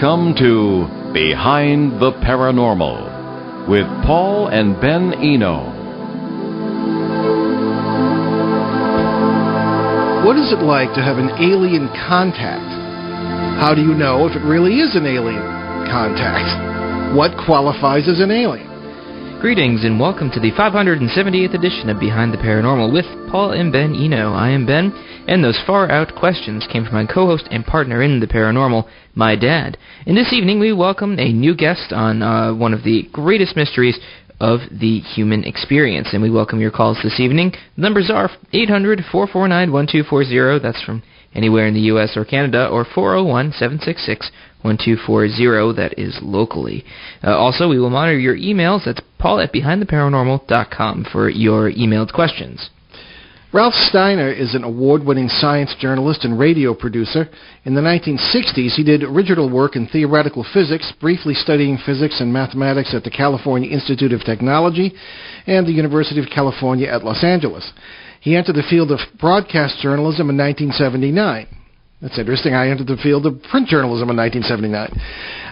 Welcome to Behind the Paranormal with Paul and Ben Eno. What is it like to have an alien contact? How do you know if it really is an alien contact? What qualifies as an alien? Greetings and welcome to the 578th edition of Behind the Paranormal with Paul and Ben Eno. I am Ben, and those far-out questions came from my co-host and partner in the paranormal, my dad. And this evening we welcome a new guest on one of the greatest mysteries of the human experience. And we welcome your calls this evening. The numbers are 800-449-1240. That's from anywhere in the U.S. or Canada, or 401-766-1240. That is locally. Also, we will monitor your emails. That's paul@behindtheparanormal.com for your emailed questions. Ralph Steiner is an award-winning science journalist and radio producer. In the 1960s, he did original work in theoretical physics, briefly studying physics and mathematics at the California Institute of Technology and the University of California at Los Angeles. He entered the field of broadcast journalism in 1979. That's interesting. I entered the field of print journalism in 1979.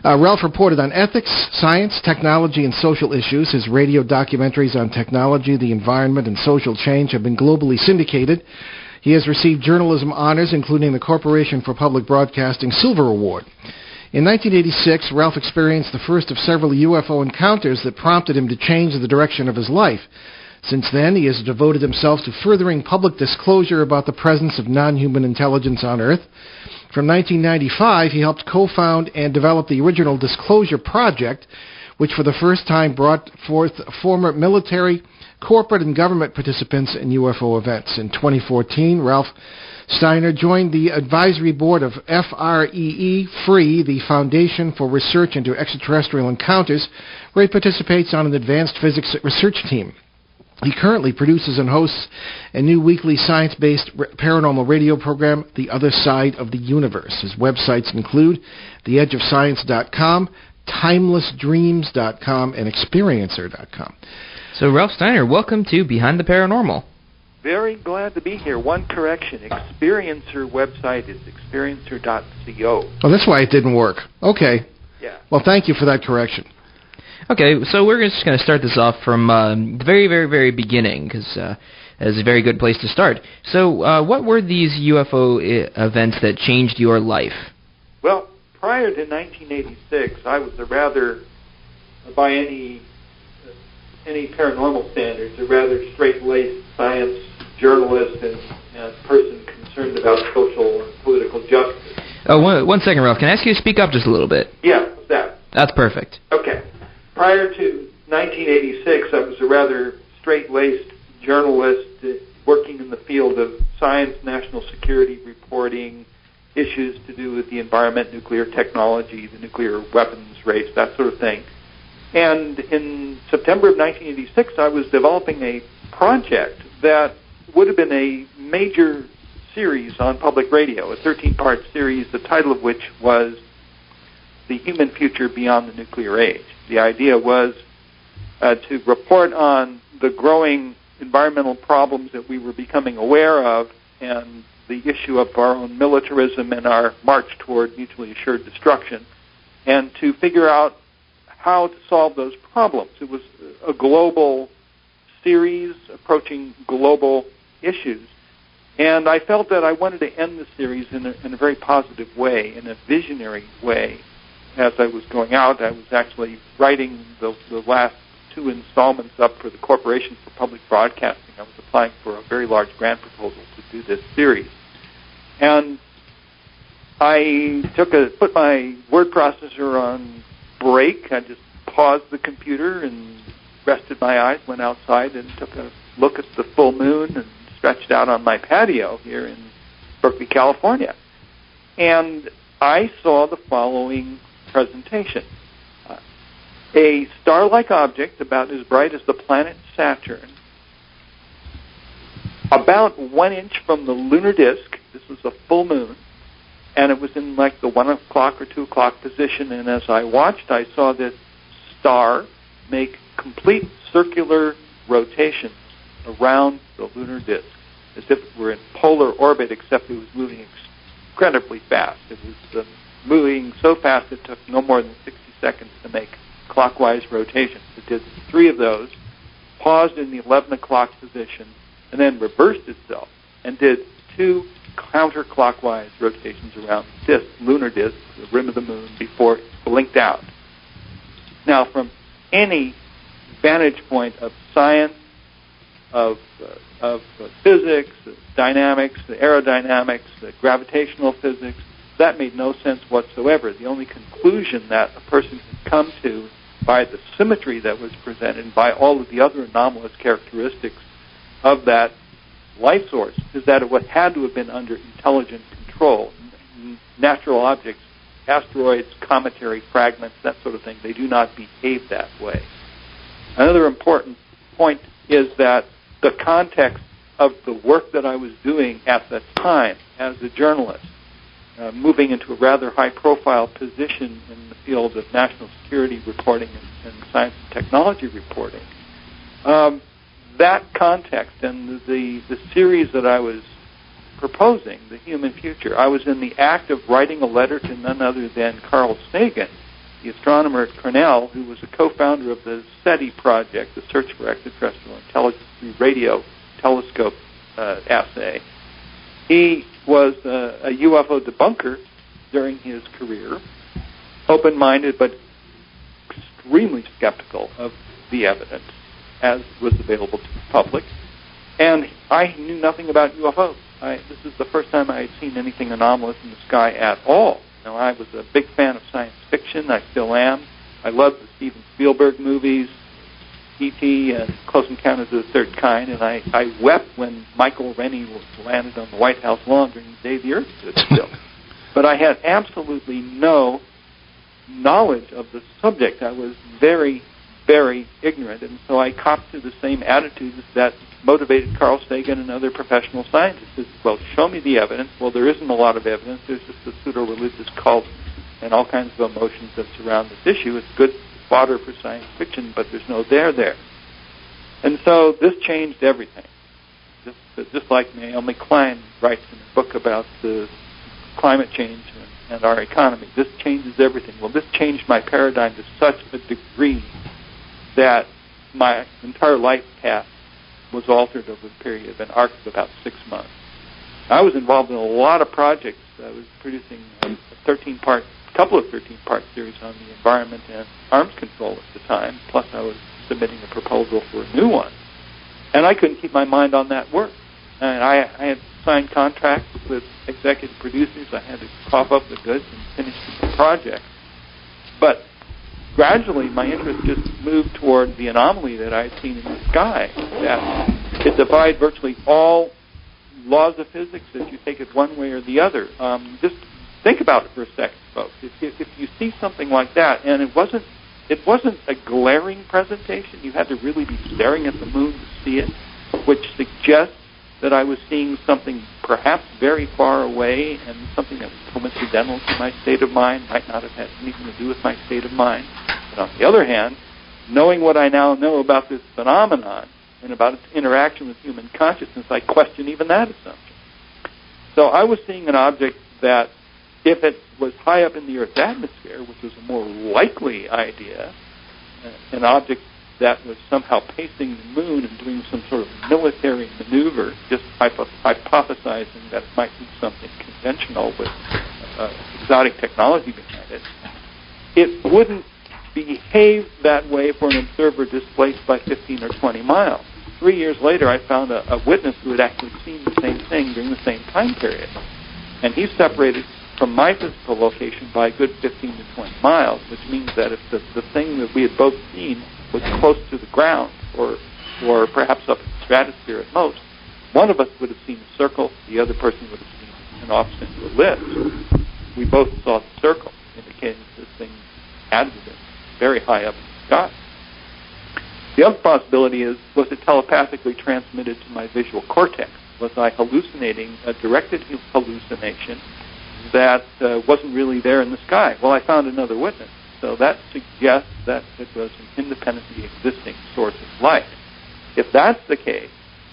Ralph reported on ethics, science, technology, and social issues. His radio documentaries on technology, the environment, and social change have been globally syndicated. He has received journalism honors, including the Corporation for Public Broadcasting Silver Award. In 1986, Ralph experienced the first of several UFO encounters that prompted him to change the direction of his life. Since then, he has devoted himself to furthering public disclosure about the presence of non-human intelligence on Earth. From 1995, he helped co-found and develop the original Disclosure Project, which for the first time brought forth former military, corporate, and government participants in UFO events. In 2014, Ralph Steiner joined the advisory board of FREE, the Foundation for Research into Extraterrestrial Encounters, where he participates on an advanced physics research team. He currently produces and hosts a new weekly science-based paranormal radio program, The Other Side of the Universe. His websites include theedgeofscience.com, timelessdreams.com, and experiencer.com. So, Ralph Steiner, welcome to Behind the Paranormal. Very glad to be here. One correction. Experiencer website is experiencer.co. Oh, that's why it didn't work. Okay. Yeah. Well, thank you for that correction. Okay, so we're just going to start this off from the very, very, very beginning, because it's a very good place to start. So what were these UFO events that changed your life? Well, prior to 1986, I was a rather, by any paranormal standards, a rather straight-laced science journalist and person concerned about social and political justice. Oh, one second, Ralph. Can I ask you to speak up just a little bit? Yeah, what's that? That's perfect. Okay. Prior to 1986, I was a rather straight-laced journalist working in the field of science, national security reporting, issues to do with the environment, nuclear technology, the nuclear weapons race, that sort of thing. And in September of 1986, I was developing a project that would have been a major series on public radio, a 13-part series, the title of which was The Human Future Beyond the Nuclear Age. The idea was to report on the growing environmental problems that we were becoming aware of and the issue of our own militarism and our march toward mutually assured destruction, and to figure out how to solve those problems. It was a global series approaching global issues, and I felt that I wanted to end the series in a very positive way, in a visionary way. As I was going out, I was actually writing the last two installments up for the Corporation for Public Broadcasting. I was applying for a very large grant proposal to do this series. And I put my word processor on break. I just paused the computer and rested my eyes, went outside and took a look at the full moon and stretched out on my patio here in Berkeley, California. And I saw the following presentation. A star-like object about as bright as the planet Saturn, about 1 inch from the lunar disk. This was a full moon, and it was in like the 1 o'clock or 2 o'clock position, and as I watched, I saw this star make complete circular rotations around the lunar disk, as if it were in polar orbit, except it was moving incredibly fast. It was moving so fast it took no more than 60 seconds to make clockwise rotations. It did 3 of those, paused in the 11 o'clock position, and then reversed itself and did 2 counterclockwise rotations around the disk, lunar disk, the rim of the moon, before it blinked out. Now, from any vantage point of science, of physics, dynamics, aerodynamics, gravitational physics, that made no sense whatsoever. The only conclusion that a person could come to by the symmetry that was presented and by all of the other anomalous characteristics of that life source is that it had to have been under intelligent control. Natural objects, asteroids, cometary fragments, that sort of thing, they do not behave that way. Another important point is that the context of the work that I was doing at the time as a journalist, moving into a rather high-profile position in the field of national security reporting and science and technology reporting, that context and the series that I was proposing, The Human Future, I was in the act of writing a letter to none other than Carl Sagan, the astronomer at Cornell, who was a co-founder of the SETI project, the Search for Extraterrestrial Intelligence through Radio Telescope Assay. He was a UFO debunker during his career, open-minded but extremely skeptical of the evidence as was available to the public. And I knew nothing about UFOs. This is the first time I had seen anything anomalous in the sky at all. Now, I was a big fan of science fiction. I still am. I love the Steven Spielberg movies, E.T. and Close Encounters of the Third Kind, and I wept when Michael Rennie landed on the White House lawn during the day the Earth stood still. But I had absolutely no knowledge of the subject. I was very, very ignorant, and so I copped to the same attitudes that motivated Carl Sagan and other professional scientists. Well, show me the evidence. Well, there isn't a lot of evidence. There's just a pseudo-religious cult and all kinds of emotions that surround this issue. It's good fodder for science fiction, but there's no there. And so this changed everything. Just like Naomi Klein writes in a book about the climate change and our economy, this changes everything. Well, this changed my paradigm to such a degree that my entire life path was altered over a period of an arc of about 6 months. I was involved in a lot of projects. I was producing a couple of 13-part series on the environment and arms control at the time, plus I was submitting a proposal for a new one. And I couldn't keep my mind on that work. And I had signed contracts with executive producers. I had to cough up the goods and finish the project. But gradually, my interest just moved toward the anomaly that I had seen in the sky, that it defied virtually all laws of physics if you take it one way or the other. Just think about it for a second, folks. If you see something like that, and it wasn't a glaring presentation, you had to really be staring at the moon to see it, which suggests that I was seeing something perhaps very far away and something that was coincidental to my state of mind, might not have had anything to do with my state of mind. But on the other hand, knowing what I now know about this phenomenon and about its interaction with human consciousness, I question even that assumption. So I was seeing an object that, if it was high up in the Earth's atmosphere, which was a more likely idea, an object that was somehow pacing the moon and doing some sort of military maneuver, just hypothesizing that it might be something conventional with exotic technology behind it, it wouldn't behave that way for an observer displaced by 15 or 20 miles. 3 years later, I found a witness who had actually seen the same thing during the same time period. And he's separated from my physical location by a good 15 to 20 miles, which means that if the thing that we had both seen was close to the ground, or perhaps up in the stratosphere at most, one of us would have seen a circle, the other person would have seen an off-center ellipse. We both saw the circle, indicating that this thing had to be very high up in the sky. The other possibility is, was it telepathically transmitted to my visual cortex? Was I hallucinating a directed hallucination that wasn't really there in the sky? Well, I found another witness. So that suggests that it was an independently existing source of light. If that's the case,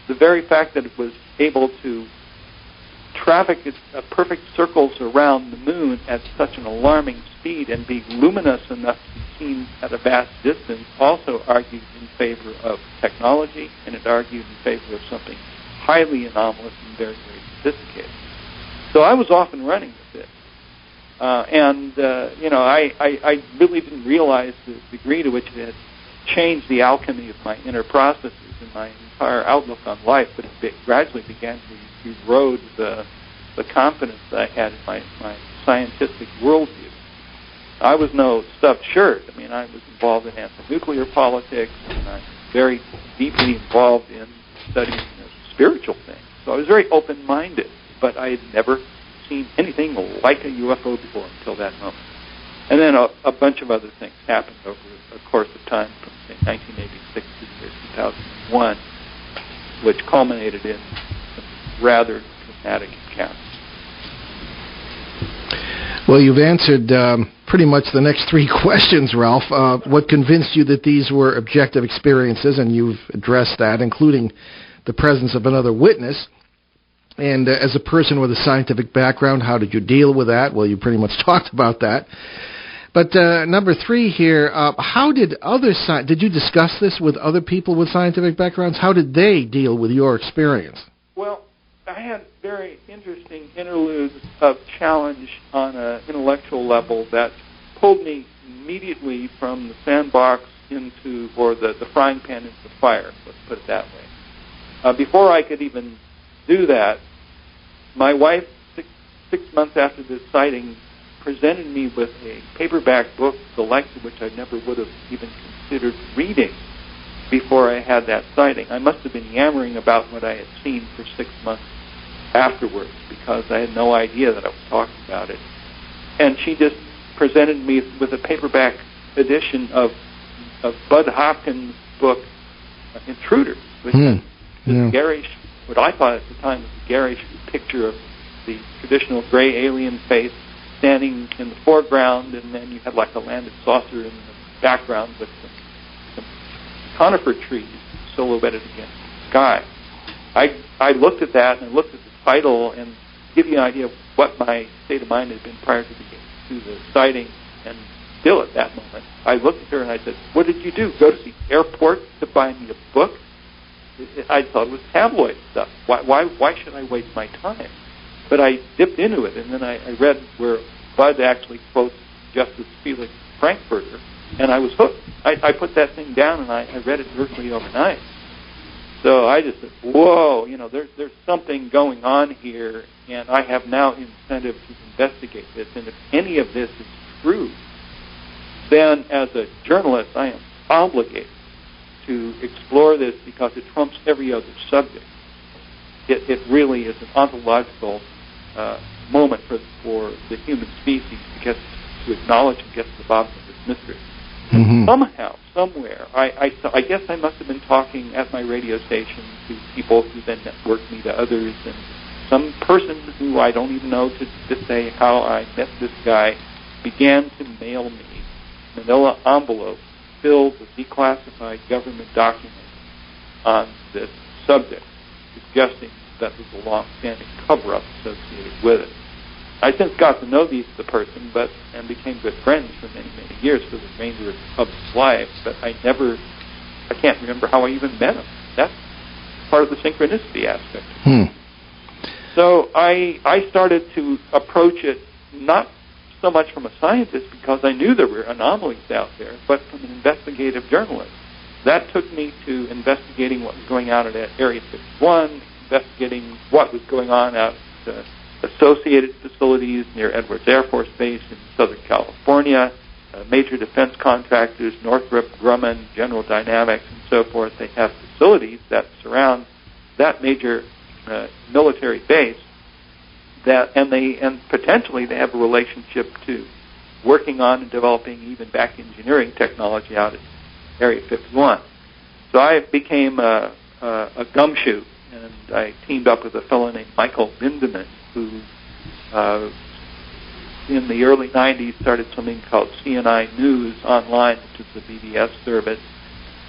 the very fact that it was able to traffic perfect circles around the moon at such an alarming speed and be luminous enough to be seen at a vast distance also argued in favor of technology, and it argued in favor of something highly anomalous and very, very sophisticated. So I was off and running with this. I really didn't realize the degree to which it had changed the alchemy of my inner processes and my entire outlook on life, but it gradually began to erode the confidence that I had in my scientific worldview. I was no stuffed shirt. I mean, I was involved in anti-nuclear politics, and I'm very deeply involved in studying spiritual things. So I was very open-minded, but I had never seen anything like a UFO before until that moment. And then a bunch of other things happened over a course of time from, say, 1986 to the year 2001, which culminated in some rather dramatic encounters. Well, you've answered pretty much the next three questions, Ralph. What convinced you that these were objective experiences, and you've addressed that, including the presence of another witness. And as a person with a scientific background, how did you deal with that? Well, you pretty much talked about that. But number three here, how did did you discuss this with other people with scientific backgrounds? How did they deal with your experience? Well, I had very interesting interludes of challenge on an intellectual level that pulled me immediately from the sandbox into, or the frying pan into the fire, let's put it that way. Before I could even do that, my wife, six months after this sighting, presented me with a paperback book, the likes of which I never would have even considered reading before I had that sighting. I must have been yammering about what I had seen for 6 months afterwards because I had no idea that I was talking about it. And she just presented me with a paperback edition of Bud Hopkins' book, Intruders, which is garish, what I thought at the time was a garish picture of the traditional gray alien face standing in the foreground, and then you had like a landed saucer in the background with some conifer trees silhouetted against the sky. I looked at that and looked at the title and give you an idea of what my state of mind had been prior to the sighting, and still at that moment, I looked at her and I said, "What did you do? Go to the airport to buy me a book?" I thought it was tabloid stuff. Why should I waste my time? But I dipped into it, and then I read where Bud actually quotes Justice Felix Frankfurter, and I was hooked. I put that thing down, and I read it virtually overnight. So I just said, whoa, there's something going on here, and I have now incentive to investigate this. And if any of this is true, then as a journalist, I am obligated to explore this because it trumps every other subject. It really is an ontological moment for the human species to acknowledge and get to the bottom of this mystery. Mm-hmm. Somehow, somewhere, I guess I must have been talking at my radio station to people who then networked me to others, and some person who I don't even know to this day how I met this guy began to mail me manila envelopes filled with declassified government documents on this subject, suggesting that there's a long-standing cover-up associated with it. I since got to know the person, and became good friends for many, many years for the remainder of his life, but I can't remember how I even met him. That's part of the synchronicity aspect. So I started to approach it not so much from a scientist, because I knew there were anomalies out there, but from an investigative journalist. That took me to investigating what was going on at Area 51, investigating what was going on at associated facilities near Edwards Air Force Base in Southern California, major defense contractors, Northrop Grumman, General Dynamics, and so forth. They have facilities that surround that major military base, and potentially they have a relationship to working on and developing even back engineering technology out at Area 51. So I became a gumshoe, and I teamed up with a fellow named Michael Bindeman, who in the early 90s started something called CNI News Online, which is the BBS service.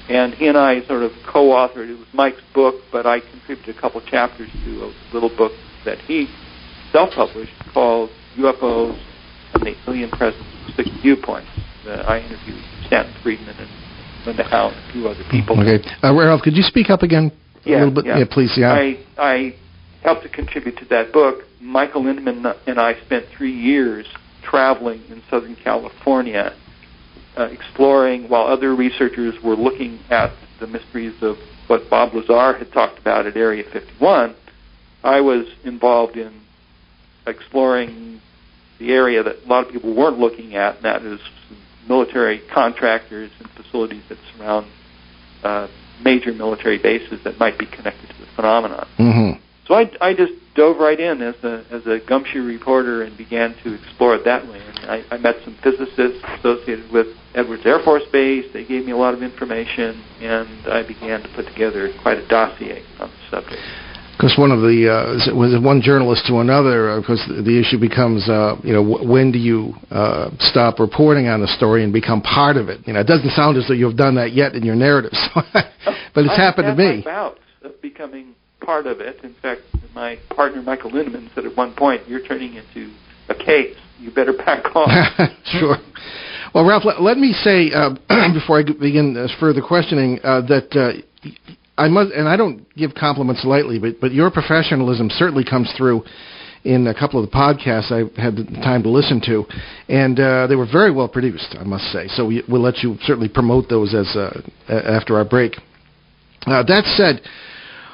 And he and I sort of co-authored. It was Mike's book, but I contributed a couple chapters to a little book that he self-published called UFOs and the Alien Presence from Six Viewpoints. I interviewed Stanton Friedman and Linda Howe and a few other people. Okay. Ralph, could you speak up again a little bit? Yeah, please. Yeah. I helped to contribute to that book. Michael Lindemann and I spent 3 years traveling in Southern California, exploring while other researchers were looking at the mysteries of what Bob Lazar had talked about at Area 51. I was involved in exploring the area that a lot of people weren't looking at, and that is military contractors and facilities that surround major military bases that might be connected to the phenomenon. Mm-hmm. So I just dove right in as a gumshoe reporter and began to explore it that way. And I met some physicists associated with Edwards Air Force Base. They gave me a lot of information, and I began to put together quite a dossier on the subject. Because one of the was one journalist to another, because the issue becomes, when do you stop reporting on the story and become part of it? It doesn't sound as though you've done that yet in your narrative, but it's happened to me. I've had my bouts of becoming part of it. In fact, my partner Michael Lindemann said at one point, "You're turning into a case. You better back off." Sure. Well, Ralph, let me say before I begin further questioning that. I must, and I don't give compliments lightly, but your professionalism certainly comes through in a couple of the podcasts I've had the time to listen to, and they were very well produced, I must say. So we'll let you certainly promote those as after our break. That said,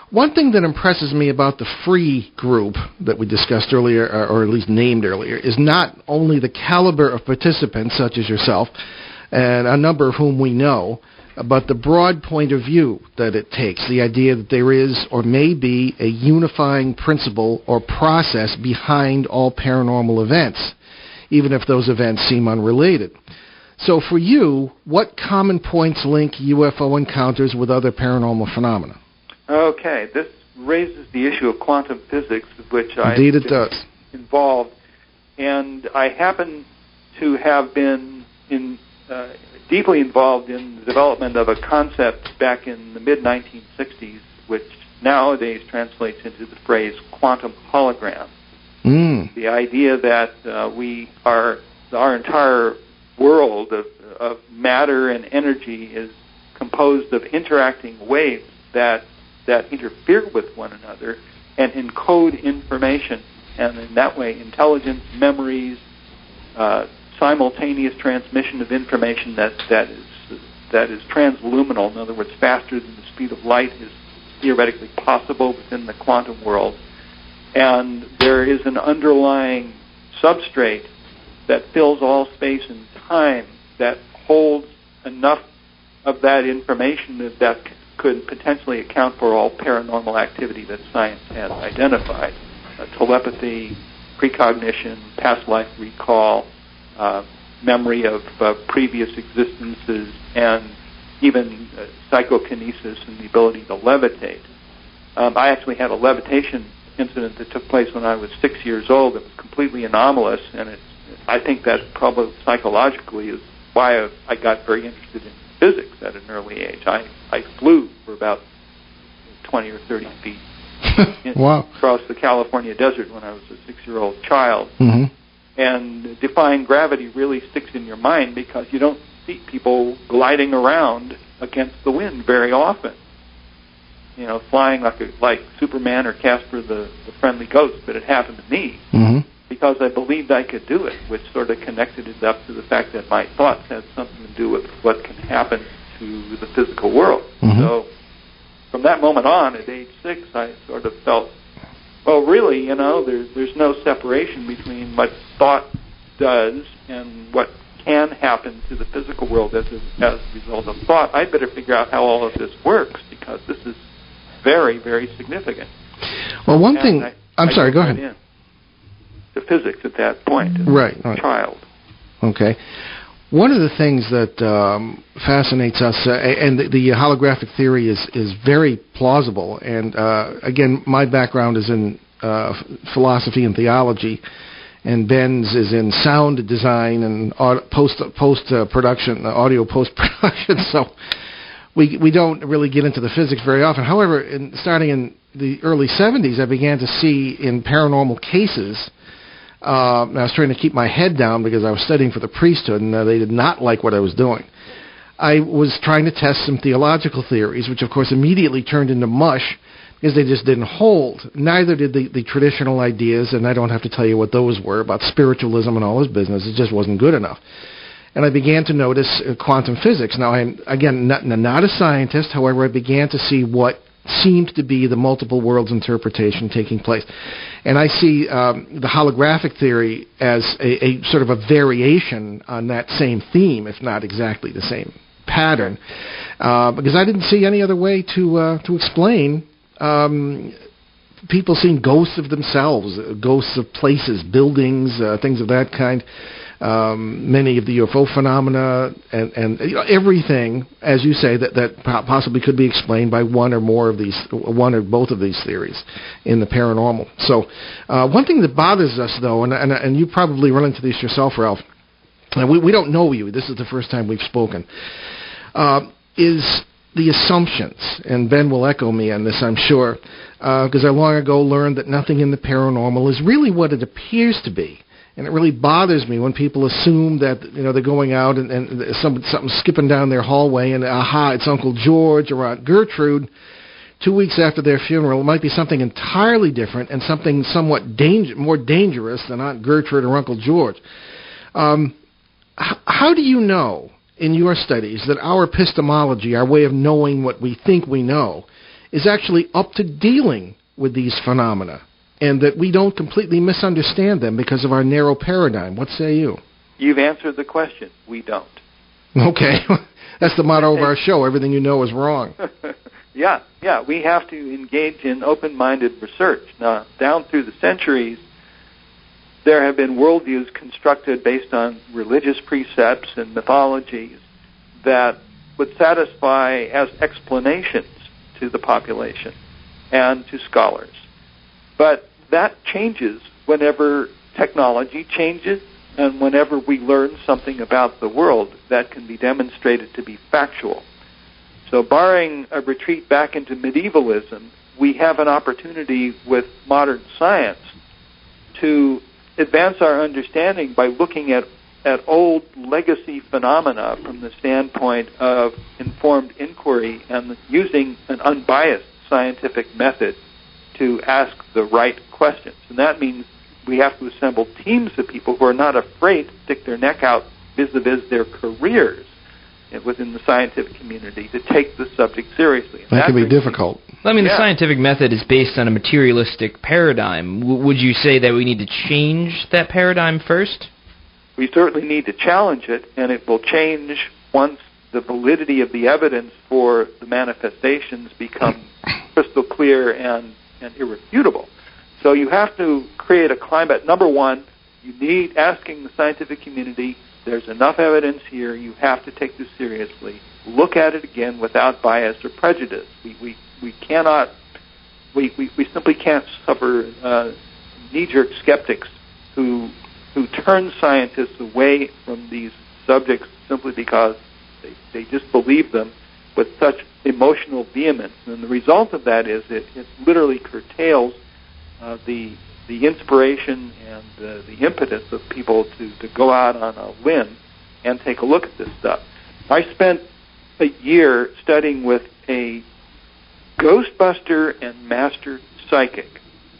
one thing that impresses me about the free group that we discussed earlier, or at least named earlier, is not only the caliber of participants, such as yourself, and a number of whom we know, but the broad point of view that it takes, the idea that there is or may be a unifying principle or process behind all paranormal events, even if those events seem unrelated. So for you, what common points link UFO encounters with other paranormal phenomena? Okay, this raises the issue of quantum physics, of which I've been involved, and I happen to have been deeply involved in the development of a concept back in the mid-1960s, which nowadays translates into the phrase quantum hologram. The idea that our entire world of matter and energy is composed of interacting waves that interfere with one another and encode information, and in that way intelligence, memories, simultaneous transmission of information that is transluminal, in other words, faster than the speed of light, is theoretically possible within the quantum world. And there is an underlying substrate that fills all space and time that holds enough of that information that could potentially account for all paranormal activity that science has identified. Telepathy, precognition, past life recall, memory of previous existences, and even psychokinesis and the ability to levitate. I actually had a levitation incident that took place when I was 6 years old. It was completely anomalous, and I think that probably psychologically is why I got very interested in physics at an early age. I flew for about 20 or 30 feet wow. across the California desert when I was a 6-year-old child. Mm-hmm. And defying gravity really sticks in your mind because you don't see people gliding around against the wind very often. Flying like Superman or Casper the Friendly Ghost, but it happened to me because I believed I could do it, which sort of connected it up to the fact that my thoughts had something to do with what can happen to the physical world. Mm-hmm. So from that moment on, at age 6, I sort of felt, well, really, there's no separation between what thought does and what can happen to the physical world as a result of thought. I'd better figure out how all of this works because this is very, very significant. Well, one thing... I'm sorry, go ahead. The physics at that point as a child. Okay. One of the things that fascinates us, and the holographic theory is very plausible, and again, my background is in philosophy and theology, and Ben's is in sound design and post-production, audio post-production, so we don't really get into the physics very often. However, starting in the early 70s, I began to see in paranormal cases. I was trying to keep my head down because I was studying for the priesthood, and they did not like what I was doing. I was trying to test some theological theories, which of course immediately turned into mush because they just didn't hold. Neither did the traditional ideas, and I don't have to tell you what those were, about spiritualism and all this business. It just wasn't good enough. And I began to notice quantum physics. Now, I'm, again, not a scientist. However, I began to see what seemed to be the multiple worlds interpretation taking place. And I see the holographic theory as a sort of a variation on that same theme, if not exactly the same pattern, because I didn't see any other way to explain people seeing ghosts of themselves, ghosts of places, buildings, things of that kind. Many of the UFO phenomena and everything, as you say, that possibly could be explained by one or both of these theories in the paranormal. So, one thing that bothers us, though, and you probably run into these yourself, Ralph, and we don't know you. This is the first time we've spoken. Is the assumptions, and Ben will echo me on this, I'm sure, because I long ago learned that nothing in the paranormal is really what it appears to be. And it really bothers me when people assume that, they're going out and something's skipping down their hallway and, it's Uncle George or Aunt Gertrude. 2 weeks after their funeral, it might be something entirely different and something somewhat more dangerous than Aunt Gertrude or Uncle George. How do you know, in your studies, that our epistemology, our way of knowing what we think we know, is actually up to dealing with these phenomena? And that we don't completely misunderstand them because of our narrow paradigm. What say you? You've answered the question. We don't. Okay. That's the motto of our show. Everything you know is wrong. Yeah. We have to engage in open-minded research. Now, down through the centuries, there have been worldviews constructed based on religious precepts and mythologies that would satisfy as explanations to the population and to scholars. But that changes whenever technology changes and whenever we learn something about the world that can be demonstrated to be factual. So barring a retreat back into medievalism, we have an opportunity with modern science to advance our understanding by looking at old legacy phenomena from the standpoint of informed inquiry and using an unbiased scientific method to ask the right questions. And that means we have to assemble teams of people who are not afraid to stick their neck out vis-a-vis their careers within the scientific community to take the subject seriously. And that can be difficult. Well, I mean, the scientific method is based on a materialistic paradigm. Would you say that we need to change that paradigm first? We certainly need to challenge it, and it will change once the validity of the evidence for the manifestations become crystal clear and irrefutable. So you have to create a climate. Number one, you need asking the scientific community, there's enough evidence here, you have to take this seriously. Look at it again without bias or prejudice. We simply can't suffer knee-jerk skeptics who turn scientists away from these subjects simply because they just believe them with such emotional vehemence. And the result of that is it literally curtails the inspiration and the impetus of people to go out on a limb and take a look at this stuff. I spent a year studying with a ghostbuster and master psychic.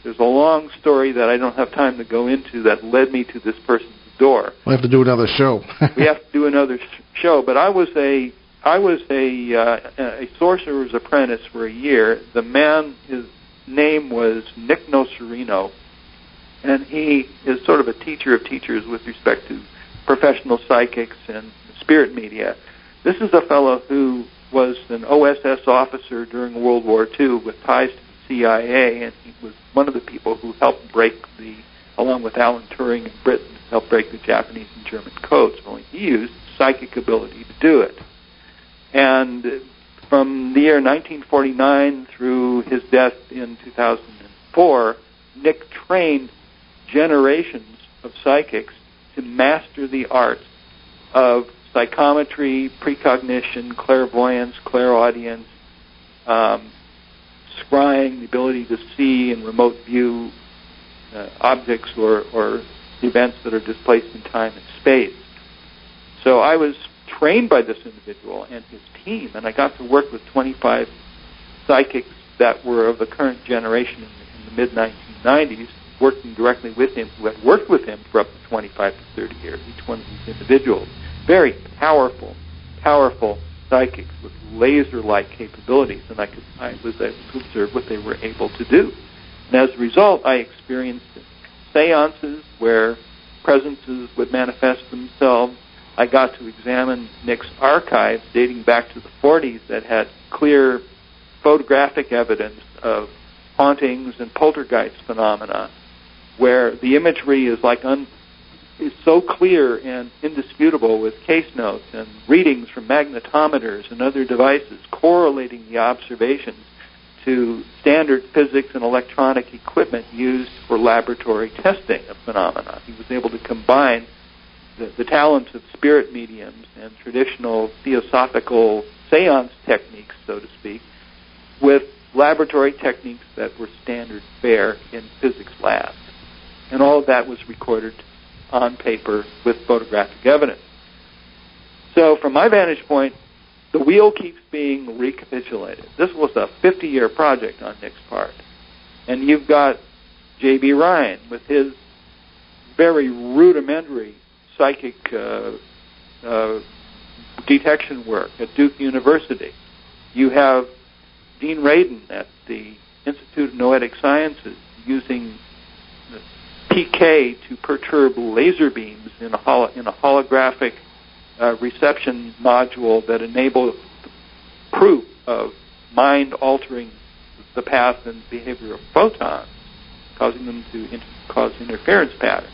There's a long story that I don't have time to go into that led me to this person's door. We'll have to do another show. We have to do another show, but I was a sorcerer's apprentice for a year. The man, his name was Nick Nocerino, and he is sort of a teacher of teachers with respect to professional psychics and spirit media. This is a fellow who was an OSS officer during World War II with ties to the CIA, and he was one of the people who helped along with Alan Turing in Britain, helped break the Japanese and German codes. Only he used psychic ability to do it. And from the year 1949 through his death in 2004, Nick trained generations of psychics to master the art of psychometry, precognition, clairvoyance, clairaudience, scrying, the ability to see and remote view objects or events that are displaced in time and space. So I was trained by this individual and his team, and I got to work with 25 psychics that were of the current generation in the mid-1990s, working directly with him, who had worked with him for up to 25 to 30 years, each one of these individuals. Very powerful psychics with laser-like capabilities, and I was able to observe what they were able to do. And as a result, I experienced seances where presences would manifest themselves. I got to examine Nick's archives dating back to the 40s that had clear photographic evidence of hauntings and poltergeist phenomena, where the imagery is is so clear and indisputable, with case notes and readings from magnetometers and other devices correlating the observations to standard physics and electronic equipment used for laboratory testing of phenomena. He was able to combine the talents of spirit mediums and traditional theosophical seance techniques, so to speak, with laboratory techniques that were standard fare in physics labs. And all of that was recorded on paper with photographic evidence. So from my vantage point, the wheel keeps being recapitulated. This was a 50-year project on Nick's part. And you've got J.B. Ryan with his very rudimentary psychic detection work at Duke University. You have Dean Radin at the Institute of Noetic Sciences using PK to perturb laser beams in a holographic reception module that enables proof of mind altering the path and behavior of photons, causing them to cause interference patterns.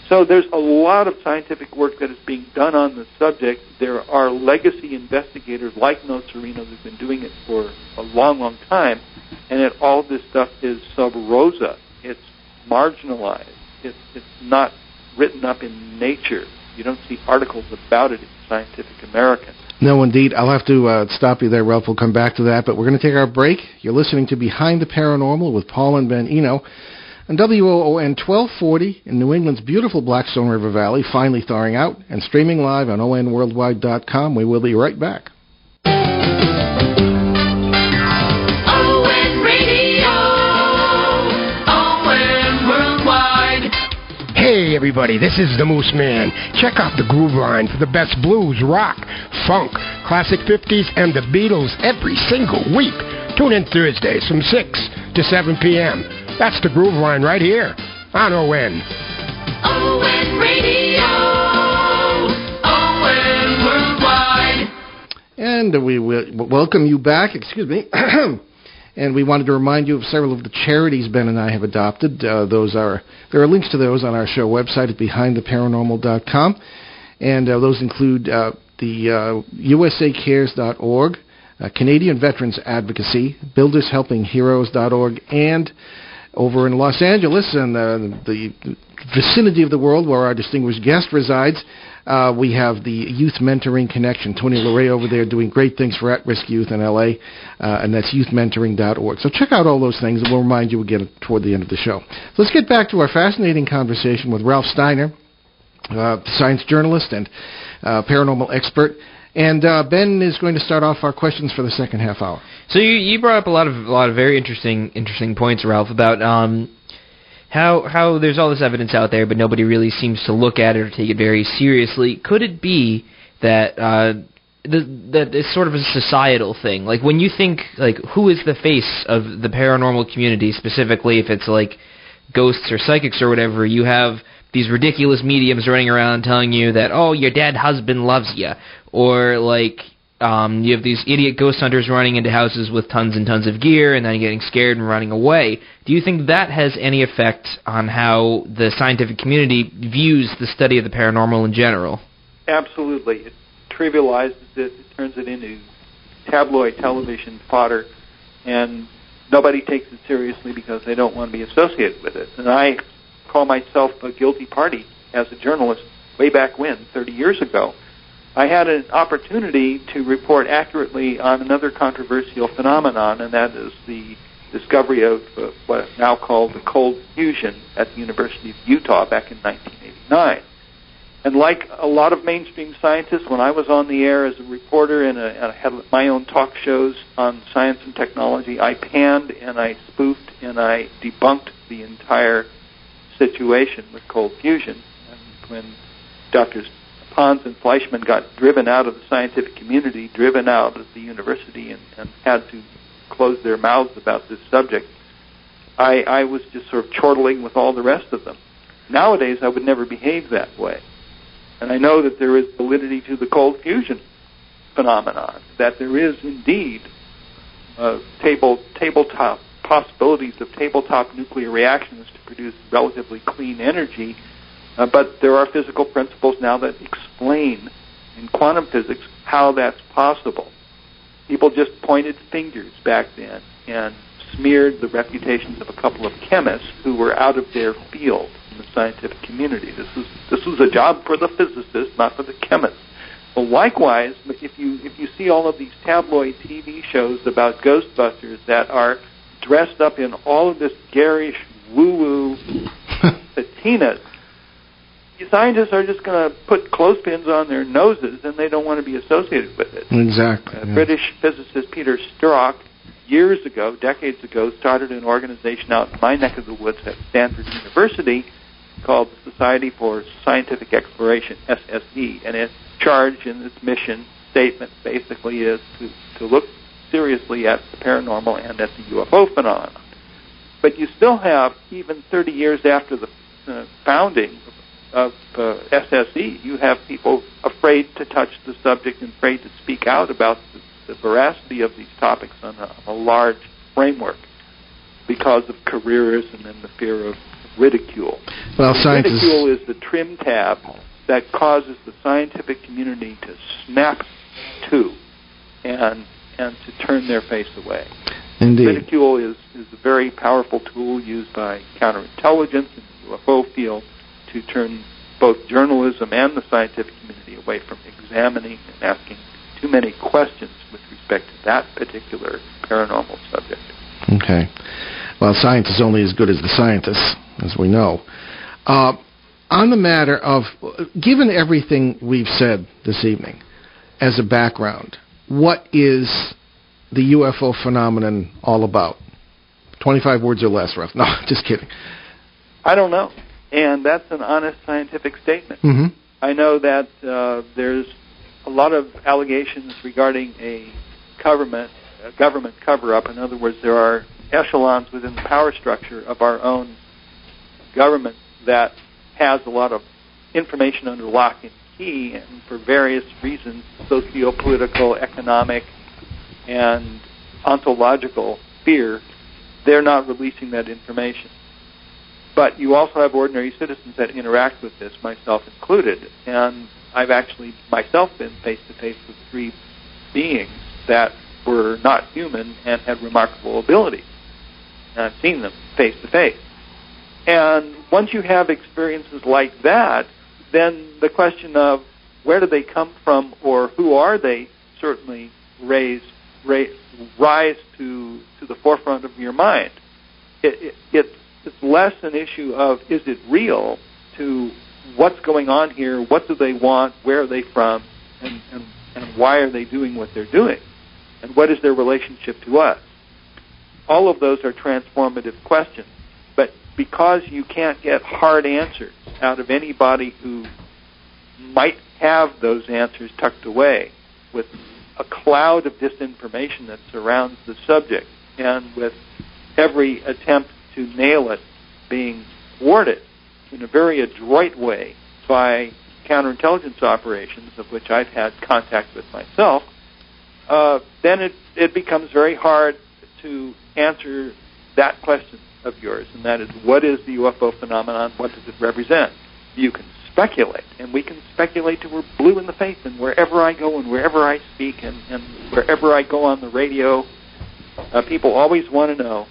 So there's a lot of scientific work that is being done on the subject. There are legacy investigators like Nocerino who've been doing it for a long, long time, and yet all this stuff is sub rosa. It's marginalized. It's not written up in Nature. You don't see articles about it in Scientific American. No, indeed. I'll have to stop you there, Ralph. We'll come back to that, but we're going to take our break. You're listening to Behind the Paranormal with Paul and Ben Eno on WOON 1240 in New England's beautiful Blackstone River Valley, finally thawing out, and streaming live on onworldwide.com. We will be right back. Hey everybody, this is the Moose Man. Check out the Groove Line for the best blues, rock, funk, classic 50s, and the Beatles every single week. Tune in Thursdays from 6 to 7 p.m. That's the Groove Line right here on ON. ON Radio, ON Worldwide. And we will welcome you back, and we wanted to remind you of several of the charities Ben and I have adopted. There are links to those on our show website at BehindTheParanormal.com, and those include the USACares.org, Canadian Veterans Advocacy, BuildersHelpingHeroes.org, and over in Los Angeles and the vicinity of the world where our distinguished guest resides, we have the Youth Mentoring Connection. Tony Larray over there doing great things for at-risk youth in L.A., and that's youthmentoring.org. So check out all those things, and we'll remind you again toward the end of the show. So let's get back to our fascinating conversation with Ralph Steiner, science journalist and paranormal expert. And Ben is going to start off our questions for the second half hour. So you brought up a lot of very interesting points, Ralph, about how there's all this evidence out there, but nobody really seems to look at it or take it very seriously. Could it be that that it's sort of a societal thing? Like when you think, like, who is the face of the paranormal community, specifically if it's like ghosts or psychics or whatever, you have these ridiculous mediums running around telling you that, oh, your dead husband loves you, or like you have these idiot ghost hunters running into houses with tons and tons of gear and then getting scared and running away. Do you think that has any effect on how the scientific community views the study of the paranormal in general? Absolutely. It trivializes it. It turns it into tabloid television fodder, and nobody takes it seriously because they don't want to be associated with it. And I call myself a guilty party as a journalist way back when, 30 years ago. I had an opportunity to report accurately on another controversial phenomenon, and that is the discovery of what is now called the cold fusion at the University of Utah back in 1989. And like a lot of mainstream scientists, when I was on the air as a reporter and I had my own talk shows on science and technology, I panned and I spoofed and I debunked the entire situation with cold fusion. And when Drs. Pons and Fleischmann got driven out of the scientific community, driven out of the university, and had to close their mouths about this subject, I was just sort of chortling with all the rest of them. Nowadays, I would never behave that way. And I know that there is validity to the cold fusion phenomenon, that there is indeed tabletop possibilities of tabletop nuclear reactions to produce relatively clean energy, but there are physical principles now that explain in quantum physics how that's possible. People just pointed fingers back then and smeared the reputations of a couple of chemists who were out of their field in the scientific community. This was a job for the physicists, not for the chemists. Well, likewise, if you see all of these tabloid TV shows about Ghostbusters that are dressed up in all of this garish woo-woo patinas, scientists are just going to put clothespins on their noses, and they don't want to be associated with it. Exactly. British physicist Peter Sturrock, years ago, decades ago, started an organization out in my neck of the woods at Stanford University called the Society for Scientific Exploration, SSE, and its charge and its mission statement basically is to look seriously at the paranormal and at the UFO phenomenon. But you still have, even 30 years after the founding of SSE, you have people afraid to touch the subject and afraid to speak out about the veracity of these topics on a large framework because of careerism and the fear of ridicule. Well, ridicule is the trim tab that causes the scientific community to snap to and to turn their face away. Indeed. Ridicule is a very powerful tool used by counterintelligence in the UFO field to turn both journalism and the scientific community away from examining and asking too many questions with respect to that particular paranormal subject. Okay. Well, science is only as good as the scientists, as we know. On the matter of, given everything we've said this evening, as a background, what is the UFO phenomenon all about? 25 words or less, Ralph. No, just kidding. I don't know. And that's an honest scientific statement. Mm-hmm. I know that there's a lot of allegations regarding a government cover-up. In other words, there are echelons within the power structure of our own government that has a lot of information under lock and key, and for various reasons, socio-political, economic, and ontological fear, they're not releasing that information. But you also have ordinary citizens that interact with this, myself included, and I've actually myself been face-to-face with 3 beings that were not human and had remarkable abilities. And I've seen them face-to-face. And once you have experiences like that, then the question of where do they come from or who are they certainly rise to the forefront of your mind. It's less an issue of is it real to what's going on here, what do they want, where are they from, and why are they doing what they're doing, and what is their relationship to us. All of those are transformative questions. But because you can't get hard answers out of anybody who might have those answers tucked away, with a cloud of disinformation that surrounds the subject, and with every attempt to nail it being thwarted in a very adroit way by counterintelligence operations, of which I've had contact with myself, then it becomes very hard to answer that question of yours, and that is, what is the UFO phenomenon? What does it represent? You can speculate, and we can speculate till we're blue in the face, and wherever I go and wherever I speak and wherever I go on the radio, people always want to know,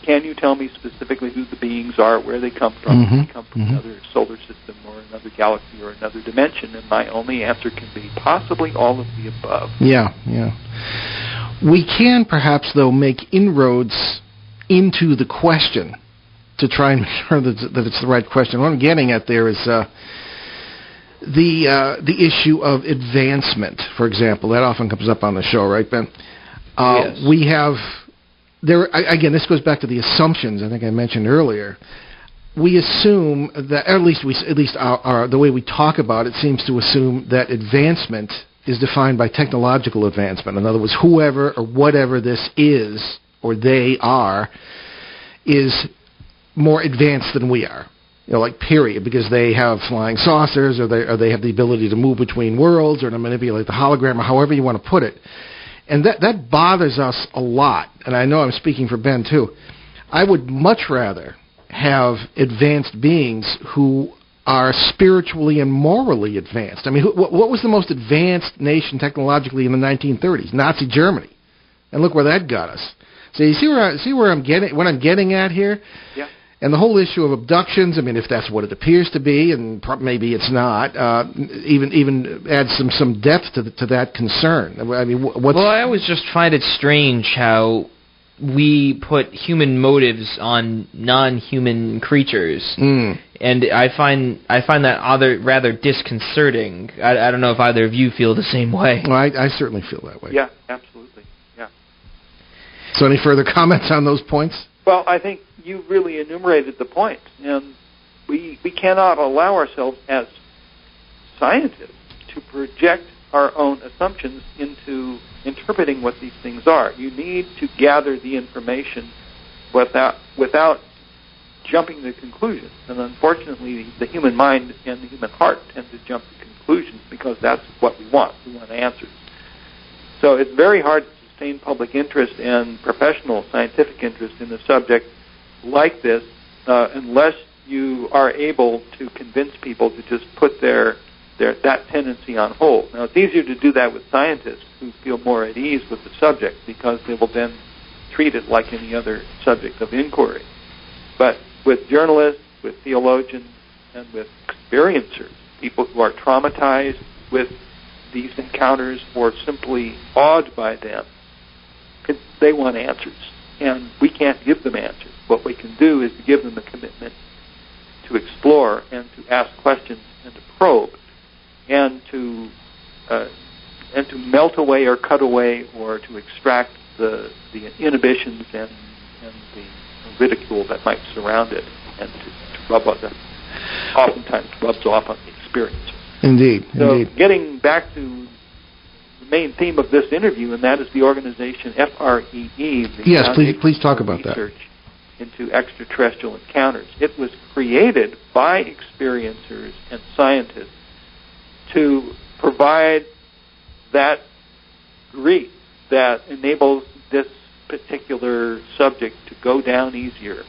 can you tell me specifically who the beings are, where they come from? Do they come from another solar system or another galaxy or another dimension? And my only answer can be possibly all of the above. Yeah. We can perhaps, though, make inroads into the question to try and make sure that it's the right question. What I'm getting at there is the issue of advancement, for example. That often comes up on the show, right, Ben? Yes. We have there again. This goes back to the assumptions I think I mentioned earlier. We assume that, or at least the way we talk about it seems to assume that advancement is defined by technological advancement. In other words, whoever or whatever this is or they are is more advanced than we are. Like period, because they have flying saucers, or they have the ability to move between worlds, or to manipulate the hologram, or however you want to put it. And that bothers us a lot. And I know I'm speaking for Ben too. I would much rather have advanced beings who are spiritually and morally advanced. I mean, what was the most advanced nation technologically in the 1930s? Nazi Germany. And look where that got us. So you see where I'm getting at here? Yeah. And the whole issue of abductions, I mean, if that's what it appears to be, and maybe it's not, even adds some depth to that concern. I mean, Well, I always just find it strange how we put human motives on non-human creatures, and I find that rather disconcerting. I don't know if either of you feel the same way. Well, I certainly feel that way. Yeah, absolutely. Yeah. So any further comments on those points? Well, I think you really enumerated the points, and we cannot allow ourselves as scientists to project our own assumptions into interpreting what these things are. You need to gather the information without jumping to conclusions. And unfortunately, the human mind and the human heart tend to jump to conclusions because that's what we want. We want answers. So it's very hard to sustain public interest and professional scientific interest in a subject like this unless you are able to convince people to just put that tendency on hold. Now, it's easier to do that with scientists who feel more at ease with the subject because they will then treat it like any other subject of inquiry. But with journalists, with theologians, and with experiencers, people who are traumatized with these encounters or simply awed by them, they want answers, and we can't give them answers. What we can do is to give them a commitment to explore and to ask questions and to probe and to melt away or cut away or to extract the inhibitions and the ridicule that might surround it, and to rub on them. Oftentimes rubs off on the experience. Indeed. Getting back to the main theme of this interview, and that is the organization FREE. Yes, please talk about that. Research into extraterrestrial encounters. It was created by experiencers and scientists to provide that grease that enables this particular subject to go down easier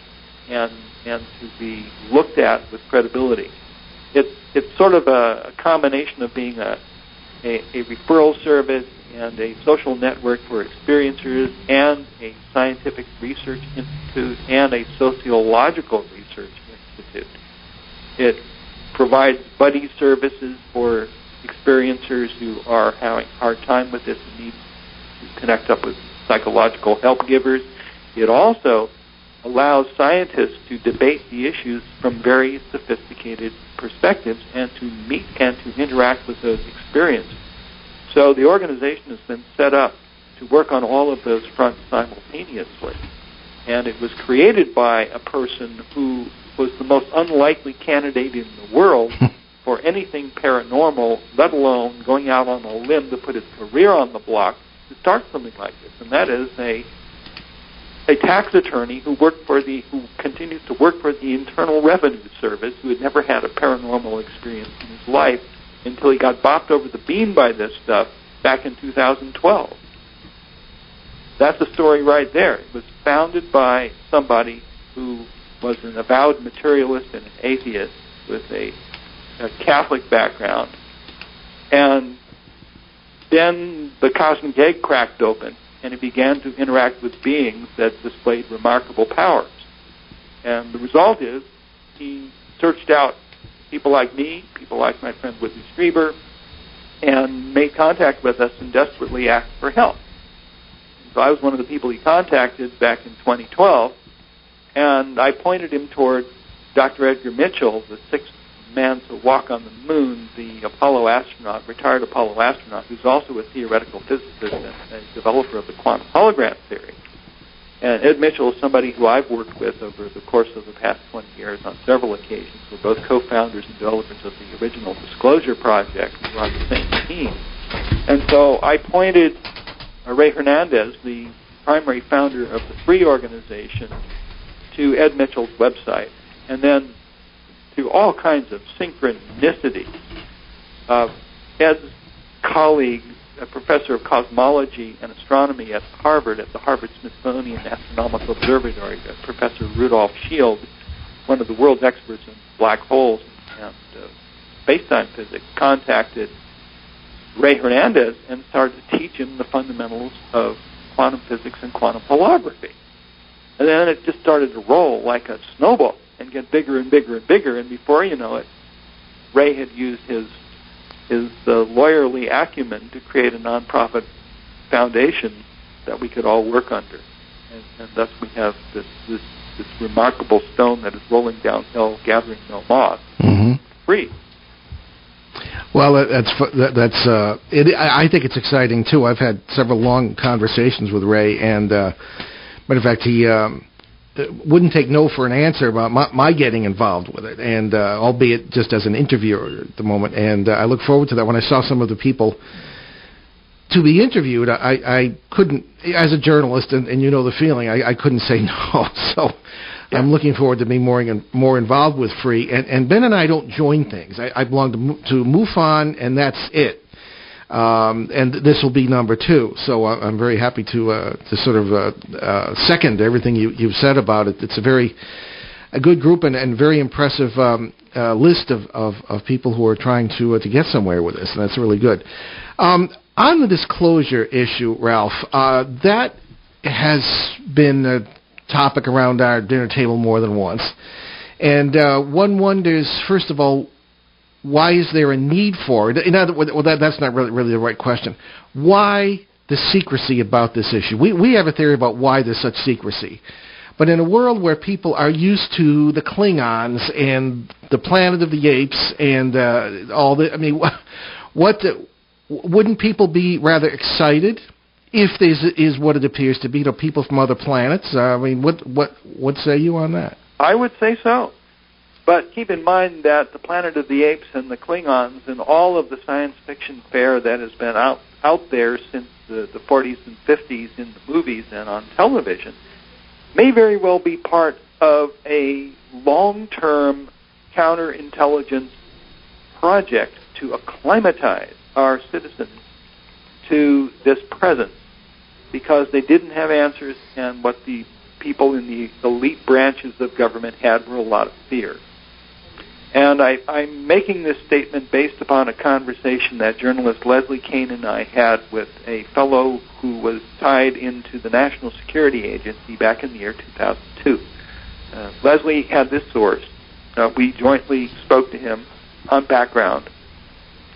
and to be looked at with credibility. It's sort of a combination of being a referral service and a social network for experiencers and a scientific research institute and a sociological research institute. It provides buddy services for experiencers who are having a hard time with this and need to connect up with psychological help givers. It also allows scientists to debate the issues from very sophisticated perspectives and to meet and to interact with those experiences. So the organization has been set up to work on all of those fronts simultaneously. And it was created by a person who was the most unlikely candidate in the world for anything paranormal, let alone going out on a limb to put his career on the block to start something like this. And that is a tax attorney who continues to work for the Internal Revenue Service, who had never had a paranormal experience in his life until he got bopped over the beam by this stuff back in 2012. That's the story right there. It was founded by somebody who was an avowed materialist and an atheist with a Catholic background. And then the cosmic egg cracked open, and he began to interact with beings that displayed remarkable powers. And the result is he searched out people like me, people like my friend Whitley Strieber, and made contact with us and desperately asked for help. So I was one of the people he contacted back in 2012, and I pointed him toward Dr. Edgar Mitchell, the sixth man to walk on the moon, the Apollo astronaut, retired Apollo astronaut, who's also a theoretical physicist and a developer of the quantum hologram theory. And Ed Mitchell is somebody who I've worked with over the course of the past 20 years on several occasions. We're both co-founders and developers of the original Disclosure Project. We're on the same team. And so I pointed Ray Hernandez, the primary founder of the Free organization, to Ed Mitchell's website, and then through all kinds of synchronicities. Ed's colleague, a professor of cosmology and astronomy at Harvard, at the Harvard-Smithsonian Astronomical Observatory, Professor Rudolph Shield, one of the world's experts in black holes and space-time physics, contacted Ray Hernandez and started to teach him the fundamentals of quantum physics and quantum holography. And then it just started to roll like a snowball and get bigger and bigger and bigger, and before you know it, Ray had used his lawyerly acumen to create a nonprofit foundation that we could all work under. And thus we have this remarkable stone that is rolling downhill, gathering no moss, free. Well, I think it's exciting too. I've had several long conversations with Ray, and matter of fact, he wouldn't take no for an answer about my getting involved with it, and albeit just as an interviewer at the moment. And I look forward to that. When I saw some of the people to be interviewed, I couldn't, as a journalist, and you know the feeling, I couldn't say no. So yeah. I'm looking forward to being more involved with Free. And Ben and I don't join things. I belong to MUFON, and that's it. And this will be number 2. So I'm very happy to sort of second everything you've said about it. It's a good group and very impressive list of people who are trying to get somewhere with this, and that's really good. On the disclosure issue, Ralph, that has been a topic around our dinner table more than once. And one wonders, first of all, why is there a need for it? In other words, that's not really the right question. Why the secrecy about this issue? We have a theory about why there's such secrecy. But in a world where people are used to the Klingons and the Planet of the Apes and all the, I mean, wouldn't people be rather excited if this is what it appears to be? You know, people from other planets. I mean, what say you on that? I would say so. But keep in mind that the Planet of the Apes and the Klingons and all of the science fiction fare that has been out there since the 40s and 50s in the movies and on television may very well be part of a long-term counterintelligence project to acclimatize our citizens to this presence, because they didn't have answers, and what the people in the elite branches of government had were a lot of fear. And I'm making this statement based upon a conversation that journalist Leslie Kane and I had with a fellow who was tied into the National Security Agency back in the year 2002. Leslie had this source. We jointly spoke to him on background,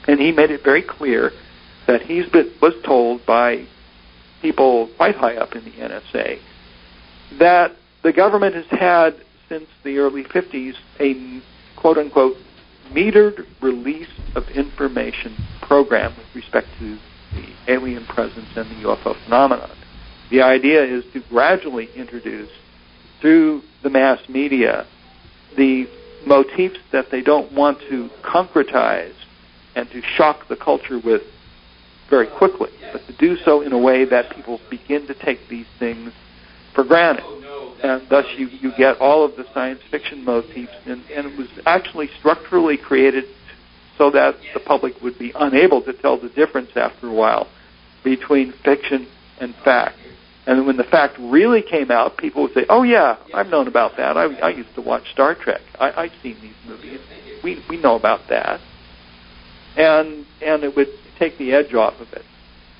and he made it very clear that he was told by people quite high up in the NSA that the government has had since the early 50s a quote-unquote metered release of information program with respect to the alien presence and the UFO phenomenon. The idea is to gradually introduce through the mass media the motifs that they don't want to concretize and to shock the culture with very quickly, but to do so in a way that people begin to take these things for granted. And thus you get all of the science fiction motifs, and it was actually structurally created so that the public would be unable to tell the difference after a while between fiction and fact. And when the fact really came out, people would say, oh yeah, I've known about that. I used to watch Star Trek. I've seen these movies. We know about that. And it would take the edge off of it.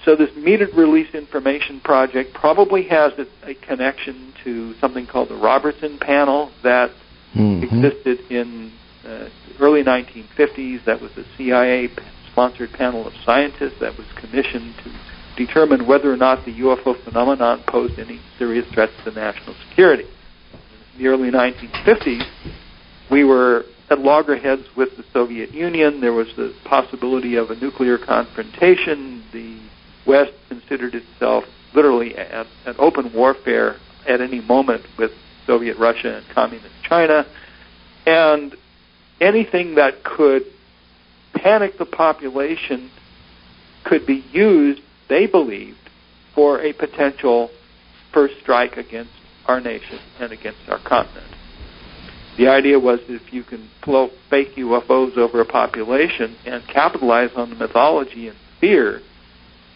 So this metered release information project probably has a connection to something called the Robertson Panel that existed in the early 1950s. That was a CIA-sponsored panel of scientists that was commissioned to determine whether or not the UFO phenomenon posed any serious threats to national security. In the early 1950s, we were at loggerheads with the Soviet Union. There was the possibility of a nuclear confrontation. The West considered itself literally at open warfare at any moment with Soviet Russia and Communist China. And anything that could panic the population could be used, they believed, for a potential first strike against our nation and against our continent. The idea was that if you can float fake UFOs over a population and capitalize on the mythology and fear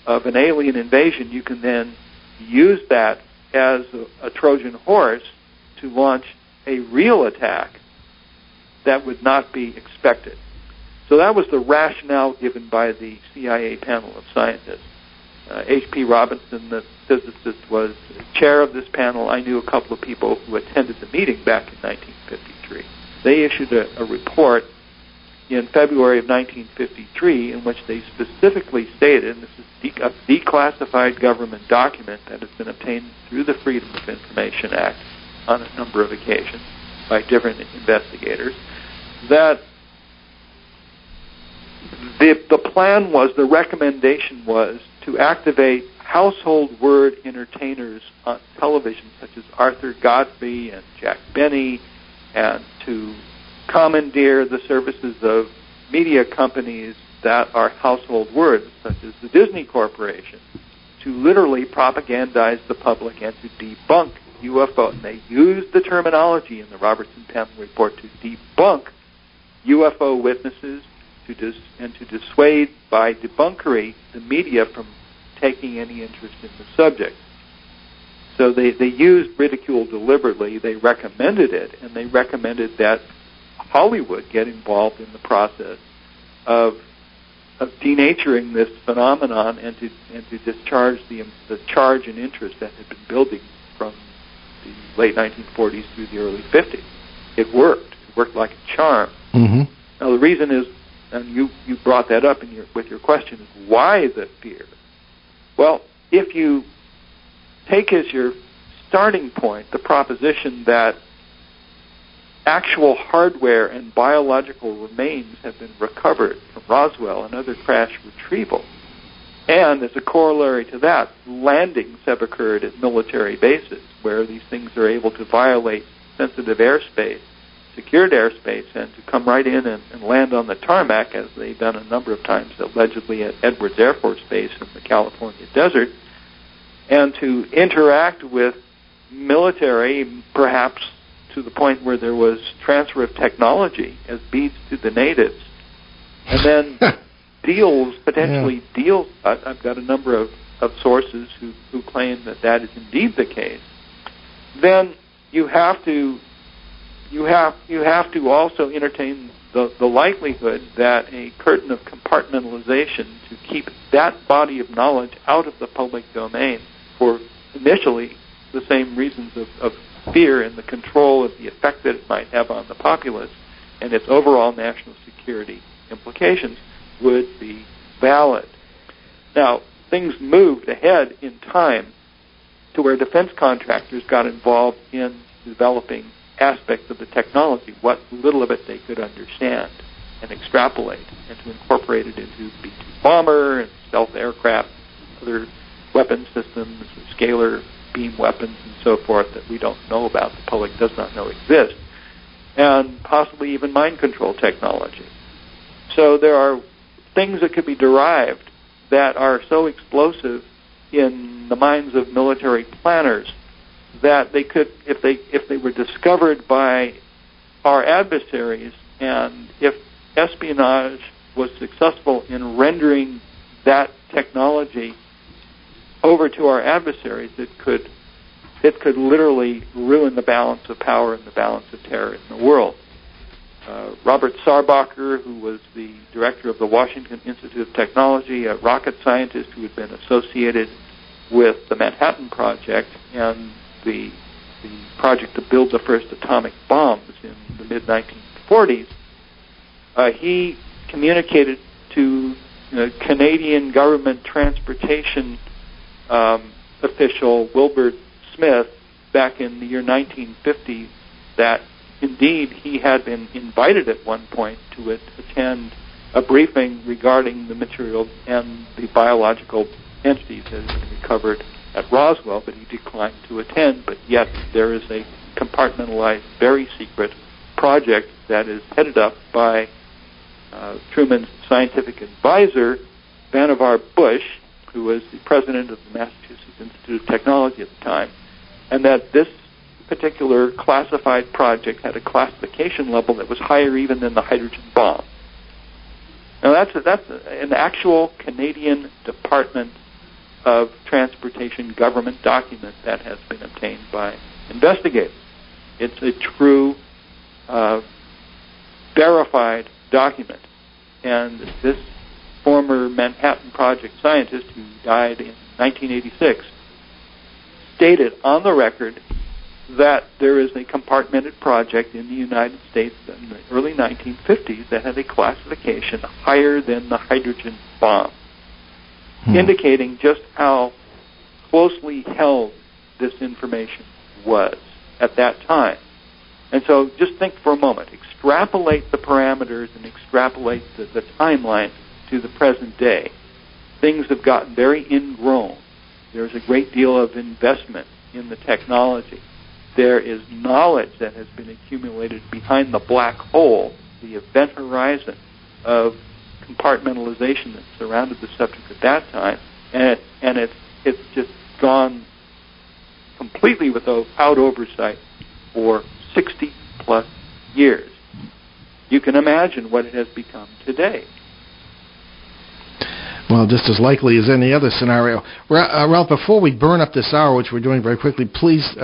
of an alien invasion, you can then use that as a Trojan horse to launch a real attack that would not be expected. So that was the rationale given by the CIA panel of scientists. H.P. Robinson, the physicist, was chair of this panel. I knew a couple of people who attended the meeting back in 1953. They issued a report in February of 1953 in which they specifically stated, and this is a declassified government document that has been obtained through the Freedom of Information Act on a number of occasions by different investigators, that the plan was, the recommendation was, to activate household word entertainers on television, such as Arthur Godfrey and Jack Benny, and to commandeer the services of media companies that are household words, such as the Disney Corporation, to literally propagandize the public and to debunk UFO. And they used the terminology in the Robertson Panel report to debunk UFO witnesses and to dissuade by debunkery the media from taking any interest in the subject. So they used ridicule deliberately. They recommended it, and they recommended that Hollywood get involved in the process of denaturing this phenomenon and to discharge the charge and interest that had been building from the late 1940s through the early 50s. It worked. It worked like a charm. Mm-hmm. Now the reason is, and you brought that up with your question, is why the fear? Well, if you take as your starting point the proposition that actual hardware and biological remains have been recovered from Roswell and other crash retrieval, and as a corollary to that, landings have occurred at military bases where these things are able to violate sensitive airspace, secured airspace, and to come right in and land on the tarmac, as they've done a number of times, allegedly at Edwards Air Force Base in the California desert, and to interact with military, perhaps to the point where there was transfer of technology as beads to the natives, and then potentially deals. I've got a number of sources who claim that is indeed the case. Then you have to also entertain the likelihood that a curtain of compartmentalization to keep that body of knowledge out of the public domain for initially the same reasons of fear and the control of the effect that it might have on the populace and its overall national security implications would be valid. Now, things moved ahead in time to where defense contractors got involved in developing aspects of the technology, what little of it they could understand and extrapolate, and to incorporate it into B-2 bomber and stealth aircraft, other weapon systems, scalar beam weapons, and so forth that we don't know about, the public does not know exist, and possibly even mind control technology. So there are things that could be derived that are so explosive in the minds of military planners that they could, if they were discovered by our adversaries, and if espionage was successful in rendering that technology over to our adversaries, it could literally ruin the balance of power and the balance of terror in the world. Robert Sarbacher, who was the director of the Washington Institute of Technology, a rocket scientist who had been associated with the Manhattan Project and the project to build the first atomic bombs in the mid-1940s, he communicated to Canadian government transportation official Wilbur Smith back in the year 1950 that indeed he had been invited at one point to attend a briefing regarding the material and the biological entities that had been recovered at Roswell, but he declined to attend. But yet there is a compartmentalized, very secret project that is headed up by Truman's scientific advisor, Vannevar Bush, who was the president of the Massachusetts Institute of Technology at the time, and that this particular classified project had a classification level that was higher even than the hydrogen bomb. Now that's an actual Canadian Department of Transportation government document that has been obtained by investigators. It's a true, verified document. And this former Manhattan Project scientist who died in 1986 stated on the record that there is a compartmented project in the United States in the early 1950s that had a classification higher than the hydrogen bomb, indicating just how closely held this information was at that time. And so just think for a moment, extrapolate the parameters and extrapolate the timeline to the present day. Things have gotten very ingrown. There's a great deal of investment in the technology. There is knowledge that has been accumulated behind the black hole, the event horizon of compartmentalization that surrounded the subject at that time, and it's just gone completely without oversight for 60-plus years. You can imagine what it has become today. Well, just as likely as any other scenario. Ralph, before we burn up this hour, which we're doing very quickly, please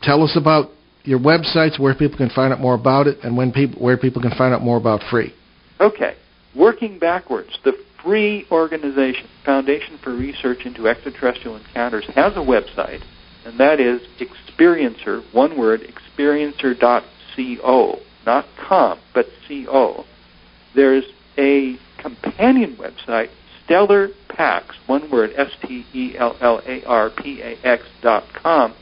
tell us about your websites, where people can find out more about it, and where people can find out more about FREE. Okay. Working backwards, the FREE organization, Foundation for Research into Extraterrestrial Encounters, has a website, and that is Experiencer, one word, experiencer.co, not com, but co. There's a companion website, Stellar Pax, one word, STELLARPAX.com,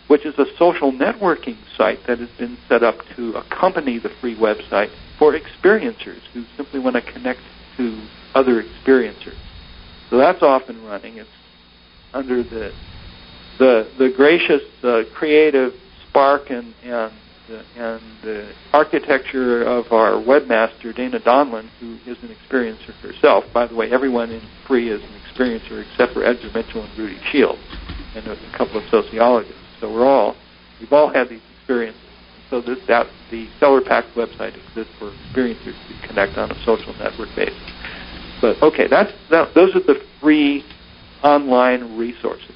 which is a social networking site that has been set up to accompany the FREE website for experiencers who simply want to connect to other experiencers. So that's off and running. It's under the gracious, creative spark and the architecture of our webmaster, Dana Donlin, who is an experiencer herself. By the way, everyone in FREE is an experiencer except for Edgar Mitchell and Rudy Shields, and a couple of sociologists. So we've all had these experiences. So the Stellar Pax website exists for experiencers to connect on a social network basis. But okay, those are the free online resources.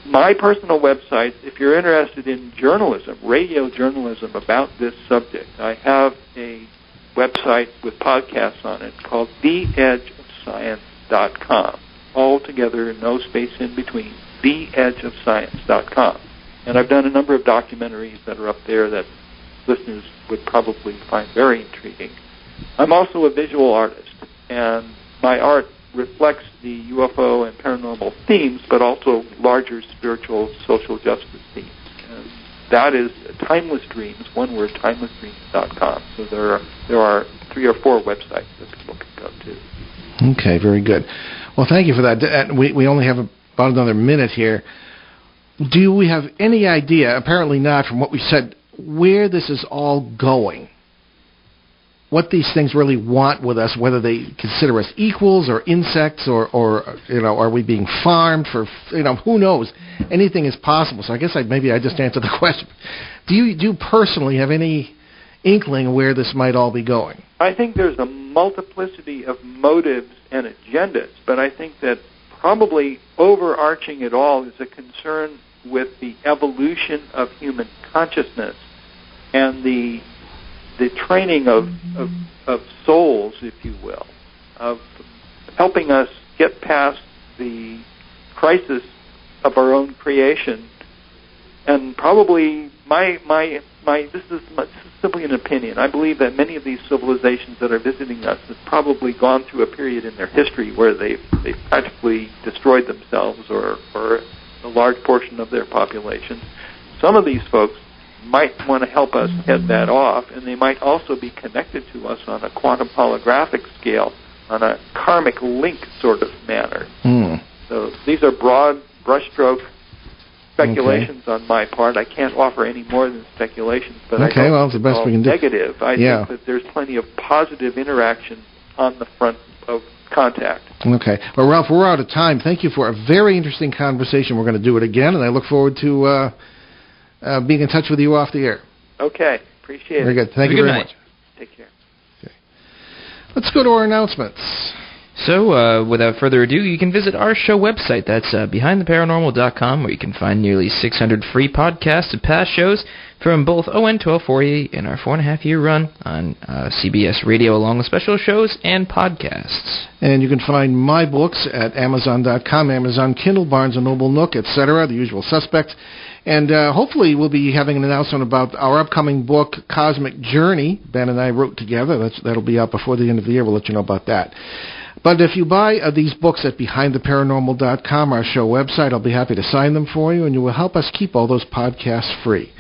My personal website, if you're interested in journalism, radio journalism about this subject, I have a website with podcasts on it called theedgeofscience.com. All together, no space in between, theedgeofscience.com. And I've done a number of documentaries that are up there that listeners would probably find very intriguing. I'm also a visual artist, and my art reflects the UFO and paranormal themes, but also larger spiritual, social justice themes. And that is Timeless Dreams, one word, timelessdreams.com. So there are 3 or 4 websites that people can go to. Okay, very good. Well, thank you for that. We only have about another minute here. Do we have any idea, apparently not from what we said, where this is all going? What these things really want with us, whether they consider us equals or insects or are we being farmed for, who knows? Anything is possible. So I guess maybe I just answered the question. Do you personally have any inkling of where this might all be going? I think there's a multiplicity of motives and agendas, but I think that probably overarching it all is a concern with the evolution of human consciousness and the the training of souls, if you will, of helping us get past the crisis of our own creation. And probably this is simply an opinion. I believe that many of these civilizations that are visiting us have probably gone through a period in their history where they've practically destroyed themselves or a large portion of their population. Some of these folks might want to help us head that off, and they might also be connected to us on a quantum holographic scale, on a karmic link sort of manner. So these are broad brushstroke speculations on my part. I can't offer any more than speculations, but I don't it's the best we can do. Negative. I think that there's plenty of positive interaction on the front of contact. Okay. Well, Ralph, we're out of time. Thank you for a very interesting conversation. We're going to do it again, and I look forward to being in touch with you off the air. Okay. Appreciate it. Very good. Thank you very much. Take care. Okay. Let's go to our announcements. So, without further ado, you can visit our show website. That's BehindTheParanormal.com, where you can find nearly 600 free podcasts of past shows from both ON 1240 and our 4.5-year run on CBS Radio, along with special shows and podcasts. And you can find my books at Amazon.com, Amazon Kindle, Barnes & Noble, Nook, etc., the usual suspects. And hopefully we'll be having an announcement about our upcoming book, Cosmic Journey. Ben and I wrote together. That'll be out before the end of the year. We'll let you know about that. But if you buy these books at BehindTheParanormal.com, our show website, I'll be happy to sign them for you, and you will help us keep all those podcasts free.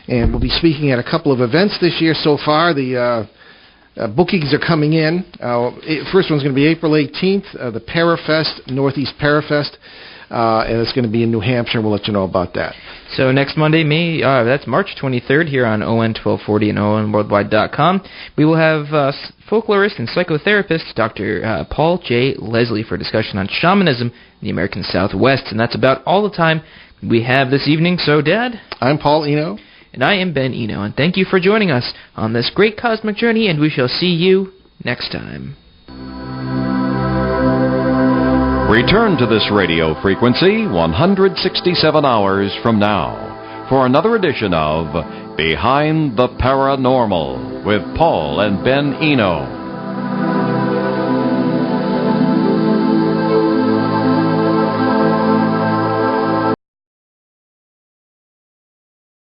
And we'll be speaking at a couple of events this year so far. The bookings are coming in. First one's going to be April 18th, the Parafest, Northeast Parafest. And it's going to be in New Hampshire. We'll let you know about that. So next Monday, that's March 23rd here on ON 1240 and ONWorldwide.com. We will have folklorist and psychotherapist Dr. Paul J. Leslie for a discussion on shamanism in the American Southwest. And that's about all the time we have this evening. So, Dad? I'm Paul Eno. And I am Ben Eno. And thank you for joining us on this great cosmic journey, and we shall see you next time. Return to this radio frequency 167 hours from now for another edition of Behind the Paranormal with Paul and Ben Eno.